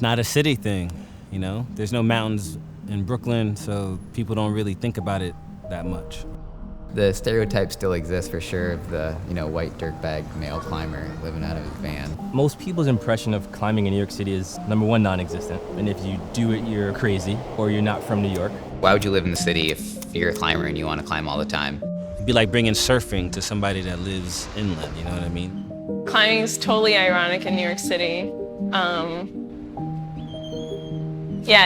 It's not a city thing, you know? There's no mountains in Brooklyn, so people don't really think about it that much. The stereotype still exists for sure of the, white dirtbag male climber living out of his van. Most people's impression of climbing in New York City is, number one, non-existent. And if you do it, you're crazy, or you're not from New York. Why would you live in the city if you're a climber and you want to climb all the time? It'd be like bringing surfing to somebody that lives inland, you know what I mean? Climbing is totally ironic in New York City.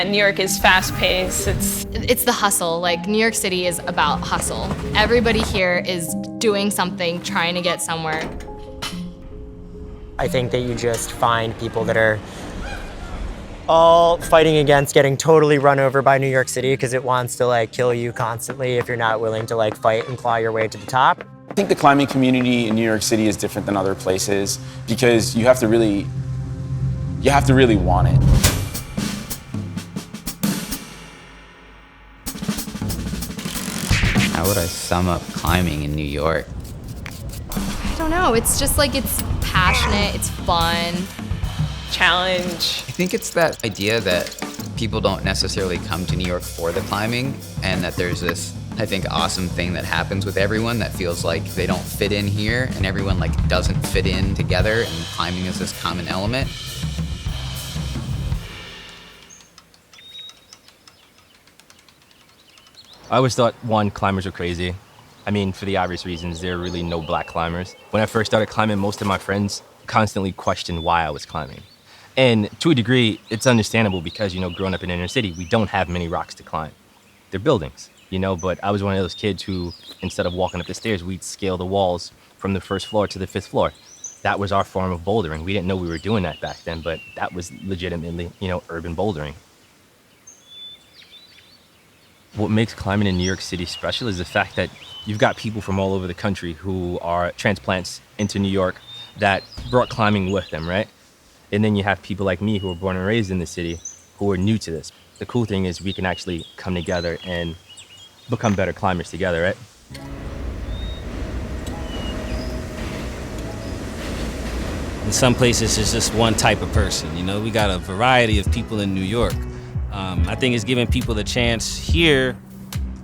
New York is fast-paced. It's the hustle. Like, New York City is about hustle. Everybody here is doing something, trying to get somewhere. I think that you just find people that are all fighting against getting totally run over by New York City because it wants to kill you constantly if you're not willing to fight and claw your way to the top. I think the climbing community in New York City is different than other places because you have to really want it. How would I sum up climbing in New York? I don't know. It's just it's passionate, it's fun. Challenge. I think it's that idea that people don't necessarily come to New York for the climbing, and that there's this, I think, awesome thing that happens with everyone that feels like they don't fit in here, and everyone doesn't fit in together, and climbing is this common element. I always thought, one, climbers are crazy. I mean, for the obvious reasons, there are really no black climbers. When I first started climbing, most of my friends constantly questioned why I was climbing. And to a degree, it's understandable because, growing up in inner city, we don't have many rocks to climb. They're buildings, but I was one of those kids who, instead of walking up the stairs, we'd scale the walls from the first floor to the 5th floor. That was our form of bouldering. We didn't know we were doing that back then, but that was legitimately, urban bouldering. What makes climbing in New York City special is the fact that you've got people from all over the country who are transplants into New York that brought climbing with them, right? And then you have people like me who were born and raised in the city who are new to this. The cool thing is we can actually come together and become better climbers together, right? In some places, it's just one type of person, We got a variety of people in New York. I think it's giving people the chance here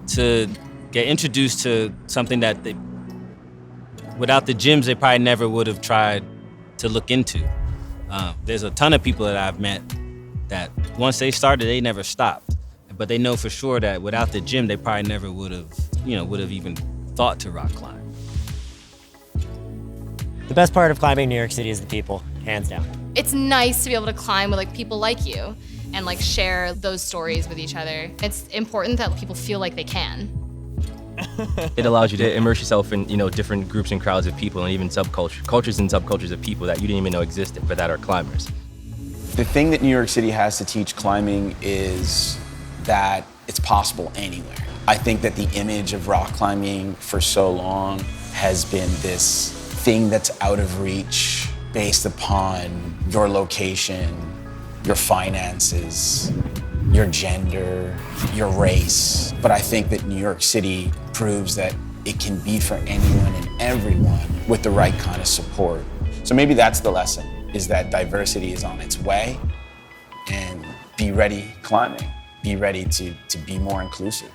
to get introduced to something that without the gyms, they probably never would have tried to look into. There's a ton of people that I've met that once they started, they never stopped. But they know for sure that without the gym, they probably never would have even thought to rock climb. The best part of climbing New York City is the people, hands down. It's nice to be able to climb with people like you and share those stories with each other. It's important that people feel like they can. It allows you to immerse yourself in, different groups and crowds of people and even cultures and subcultures of people that you didn't even know existed, but that are climbers. The thing that New York City has to teach climbing is that it's possible anywhere. I think that the image of rock climbing for so long has been this thing that's out of reach based upon your location, your finances, your gender, your race. But I think that New York City proves that it can be for anyone and everyone with the right kind of support. So maybe that's the lesson, is that diversity is on its way, and be ready climbing. Be ready to be more inclusive.